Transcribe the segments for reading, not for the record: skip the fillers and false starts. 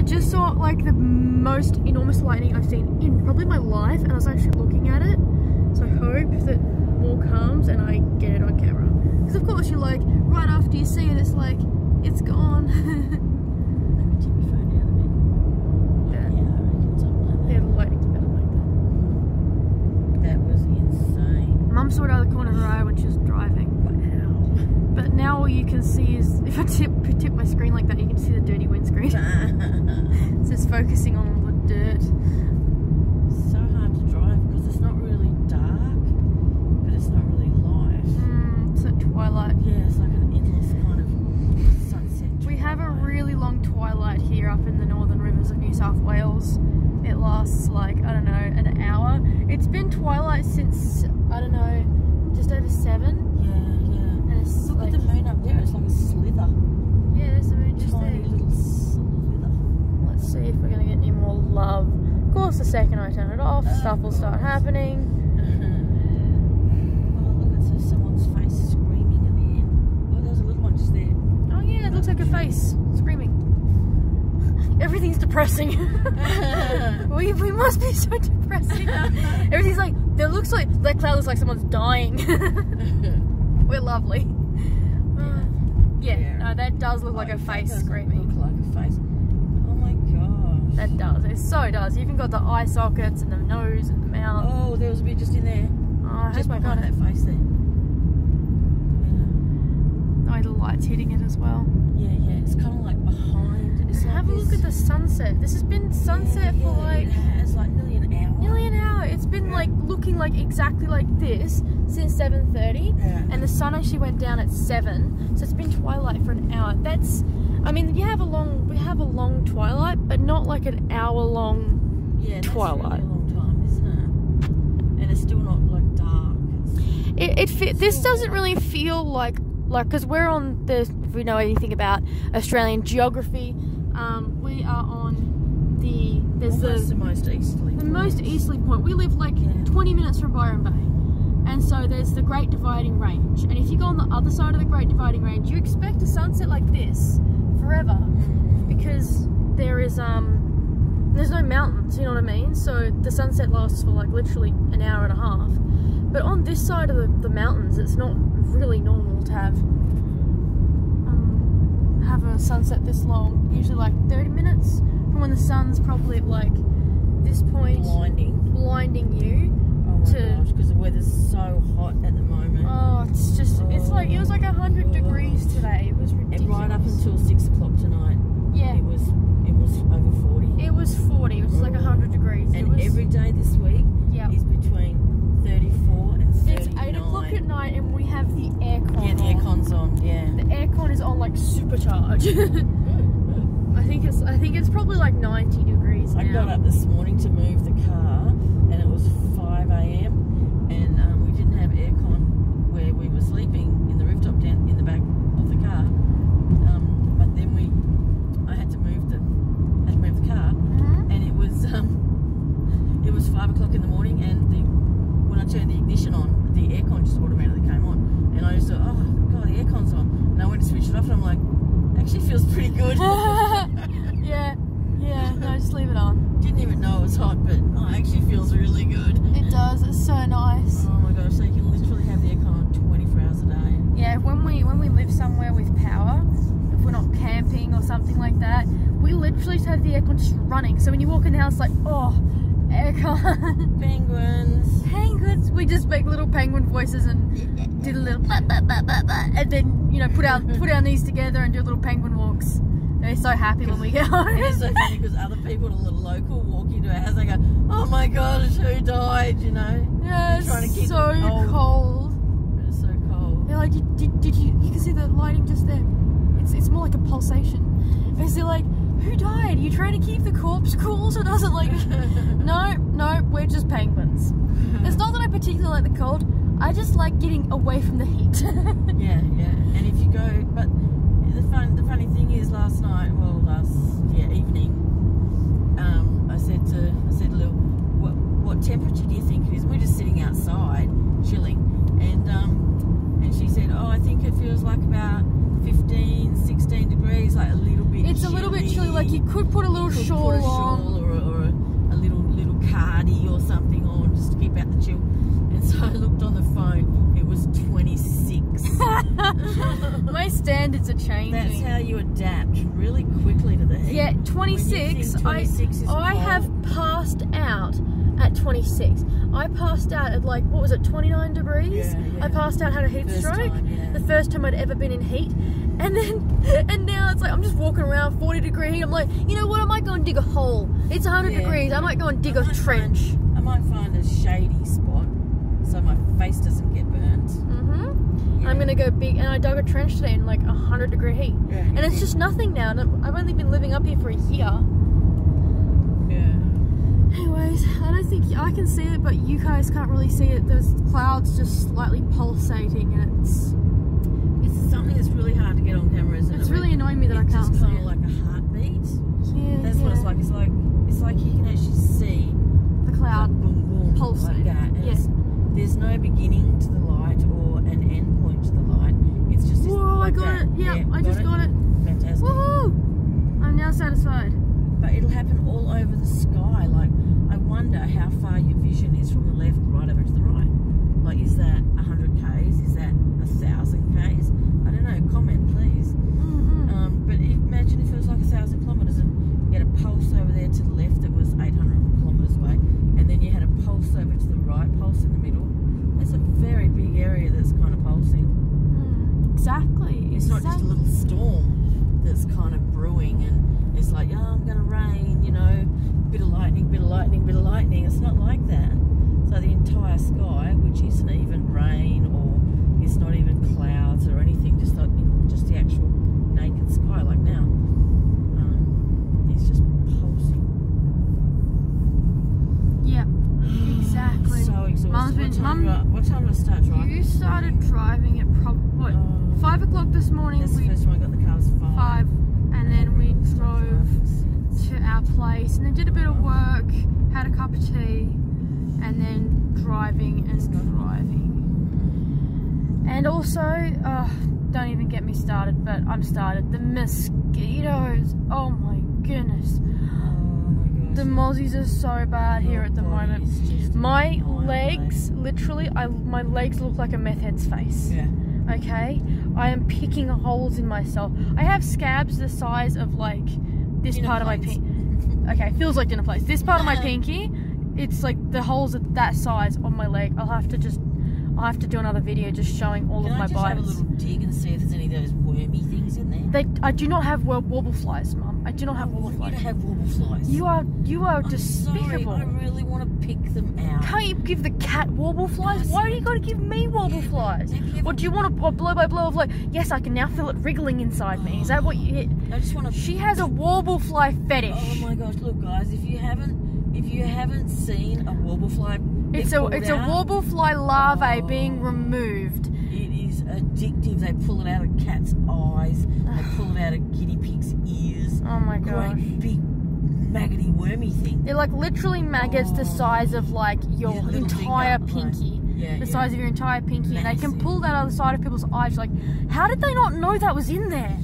I just saw like the most enormous lightning I've seen in probably my life, and I was actually looking at it. So I hope that more comes and I get it on camera. Because of course you're like, right after you see it, it's like, it's gone. Let me take my phone out of it. Yeah. Yeah, I reckon something like that. Yeah, the lighting's better like that. That was insane. Mum saw it out of the corner of her eye when she was driving. Wow. But now all you can see is, if I tip my screen like that, you can see the dirty windscreen. It's just focusing on all the dirt. So hard to drive because it's not really dark, but it's not really light. It's at twilight. Yeah, it's like an endless kind of sunset. We have a really long twilight here up in the northern rivers of New South Wales. It lasts like, I don't know, an hour. It's been twilight since, I don't know, just over 7. Yeah. And it's Look like, at the moon up there, it's like a slither. yeah, there's the moon just Tiny there. little slither. Let's see if we're going to get any more love. Of course, the second I turn it off, stuff will start happening. Oh, look, it says someone's face screaming at the end. Oh, there's a little one just there. Oh yeah, it looks like a face screaming. Everything's depressing. we must be so depressing. Everything's like, there looks like, that cloud looks like someone's dying. We're lovely. Yeah, no, that does look like a face screaming. Look like a face. Oh my gosh. That does, it so does. You've even got the eye sockets and the nose and the mouth. Oh, there was a bit just in there. Oh, I Just hope I got behind it. that face there. The way the light's hitting it as well. Yeah. It's kind of like behind. It's like Have a look at the sunset. This has been sunset for like... It has like nearly an hour. Nearly an hour. It's been like looking like exactly like this since 7:30, and the sun actually went down at 7, so it's been twilight for an hour. That's, I mean, we have a long twilight, but not like an hour-long twilight. Really a long time, isn't it? And it's still not like dark. This doesn't really feel like because we're on the, if we know anything about Australian geography, we are on there's the most easterly. The most easterly point. We live like 20 minutes from Byron Bay, and so there's the Great Dividing Range. And if you go on the other side of the Great Dividing Range, you expect a sunset like this forever, because there's no mountains. You know what I mean? So the sunset lasts for like literally an hour and a half. But on this side of the mountains, it's not really normal to have a sunset this long. Usually like 30 minutes from when the sun's probably at like this point, blinding you. Oh my gosh, because the weather's so hot at the moment. Oh, it's just, it's like, it was like 100 degrees today. It was ridiculous. And right up until 6 o'clock tonight. Yeah. It was over 40. It was 40. It was like 100 degrees. And every day this week is between 34 and 39. It's 8 o'clock at night and we have the aircon. Yeah, the aircon's on. Yeah. The aircon is on like supercharged. I think it's probably like 90 degrees now. I got up this morning to move the car, and it was 5 a.m. and we didn't have aircon where we were sleeping in the rooftop down in the back of the car. But then I had to move the car, and it was 5 o'clock in the morning, and when I turned the ignition on, the aircon just automatically came on, and I just thought, oh god, the aircon's on, and I went to switch it off, and I'm like, actually feels pretty good. yeah, no, just leave it on. Didn't even know it was hot, but it actually feels really good. It does, it's so nice. Oh my gosh, so you can literally have the aircon on 24 hours a day. Yeah, when we live somewhere with power, if we're not camping or something like that, we literally just have the aircon just running. So when you walk in the house, like, oh, aircon. Penguins. We just make little penguin voices and do a little bah, bah, bah, bah, bah, and then, you know, put our knees together and do little penguin walks. They're so happy when we get home. It's so funny because other people, the local, walk into our house, they go, oh my gosh, who died, you know? Yeah, it's trying to keep so it cold. It's so cold. They're like, did you can see the lighting just there. It's more like a pulsation. Because they're like, who died? Are you trying to keep the corpse cool so it doesn't like... No, we're just penguins. It's not that I particularly like the cold, I just like getting away from the heat. Yeah. And if you go, but the funny thing is last evening, I said to Lil, what temperature do you think it is? We're just sitting outside, chilling, and she said, oh, I think it feels like about 15, 16 degrees, like a little bit It's chilly. A little bit chilly, like you could put a little Put shawl a on. shawl or a little cardi or something on just to keep out the chill. And so I looked on the phone. It was 26. My standards are changing. That's how you adapt really quickly to the heat. Yeah, When 26. you think 26 is I cold, have passed out at 26. I passed out at like, what was it, 29 degrees? Yeah. I passed out, had a heat First stroke. time, yeah. The first time I'd ever been in heat. And now it's like, I'm just walking around 40 degree heat. I'm like, you know what, I might go and dig a hole. It's 100 Yeah. degrees. I might go and dig a trench. I might find a shady spot so my face doesn't get burnt. Mm-hmm. Yeah. I'm gonna go big, and I dug a trench today in like 100 degree heat. Yeah, And it's just nothing now. And I've only been living up here for a year. Yeah. Anyways, I don't think I can see it, but you guys can't really see it. There's clouds just slightly pulsating, and it's Something that's really hard to get on camera, isn't it? it's really annoying me that I can't It's see kind of it. like a heartbeat. Yeah, That's what it's like. It's like you can actually see the cloud. boom boom pulsating. like that. And Yeah. there's no beginning to the light or an end point to the light. It's just this, Whoa, like I got that. it. Yep, I just got it. Fantastic. Woohoo! I'm now satisfied. But it'll happen all over the sky. Like, I wonder how far your vision is from the left right over to the right. Like, is that 100 k's? Is that 1,000 k's? I don't know. Comment, please. Mm-hmm. But imagine if it was like 1,000 kilometres and you had a pulse over there to the left that was 800 kilometres away, and then you had a pulse over to the right, pulse in the middle. That's a very big area that's kind of pulsing. Exactly. It's not just a little storm that's kind of brewing and it's like, oh, I'm going to rain, you know, bit of lightning, bit of lightning, bit of lightning. It's not like that. So the entire sky, which isn't even rain or it's not even clouds or anything, just the actual naked sky like now, it's just pulsing. Yeah, exactly. So exhausted. Mum's What time did I start driving? You started driving at probably 5 o'clock this morning. That's the first time I got the car was 5. 5, and then we drove to our place, and then did a bit of work, had a cup of tea, and then driving and driving. And also, don't even get me started, but I'm started. The mosquitoes. Oh my goodness. The mozzies are so bad here at the moment. My legs, literally, my legs look like a meth head's face. Yeah. Okay? I am picking holes in myself. I have scabs the size of like this Dinner part of my plates. pinky. Okay, feels like dinner plates. This part of my pinky, it's like the holes are that size on my leg. I'll have to do another video just showing all of my Can I just have a bites. little dig and see if there's any of those wormy things in there? I do not have warble flies, Mum. I do not have warble You flies. don't have warble flies. You are I'm despicable. sorry, I really want to pick them out. Can't you give the cat warble flies? Why do you got to give me warble flies? Have you ever- Or do you want a blow by blow of like, yes, I can now feel it wriggling inside me? Is that what you hit? I just want to. She has a warble fly fetish. Oh my gosh! Look, guys, if you haven't seen a warble fly, It's a warble fly larvae being removed. It is addictive. They pull it out of cats' eyes. They pull it out of guinea pigs' ears. Oh my gosh. Great big maggoty wormy thing. They're like literally maggots the size of like your Yeah, little entire finger, like- pinky. Yeah, The yeah. size of your entire pinky. And they can Massive. pull that out of the side of people's eyes. Like, how did they not know that was in there?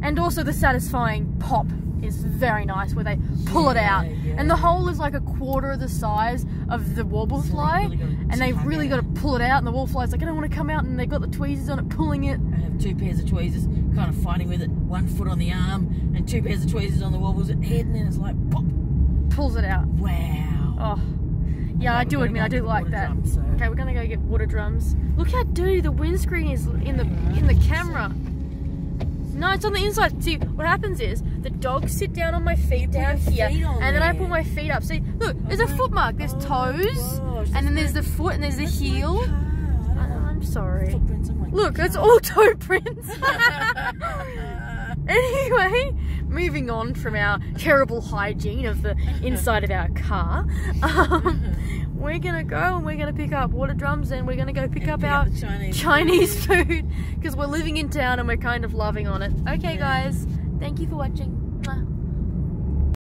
And also the satisfying pop is very nice where they pull it Yeah, out. yeah. And the hole is like a quarter of the size of the warble So fly. really gotta And they've tug really it got to pull it out. And the warble fly's like, I don't want to come out. And they've got the tweezers on it pulling it. I have 2 pairs of tweezers, kind of fighting with it. 1 foot on the arm, and 2 pairs of tweezers on the wobble's head, and then it's like pop. Pulls it out. Wow. Oh. Yeah, Okay, I do we're admit, gonna I go do get like water that. drums, so- Okay, we're gonna go get water drums. Look how dirty the windscreen is in the camera. No, it's on the inside. See, what happens is the dogs sit down on my feet down your here, feet on and then I there. put my feet up. See, look, there's a foot mark. There's toes, gosh, and then that's there's the foot, and there's the That's my heel. car. I don't want I'm sorry. footprints on my Look, car. it's all toe prints. Anyway, moving on from our terrible hygiene of the inside of our car, we're gonna go and we're gonna pick up water drums and we're gonna go pick up our the Chinese food because we're living in town and we're kind of loving on it. Okay, Yeah. guys, thank you for watching.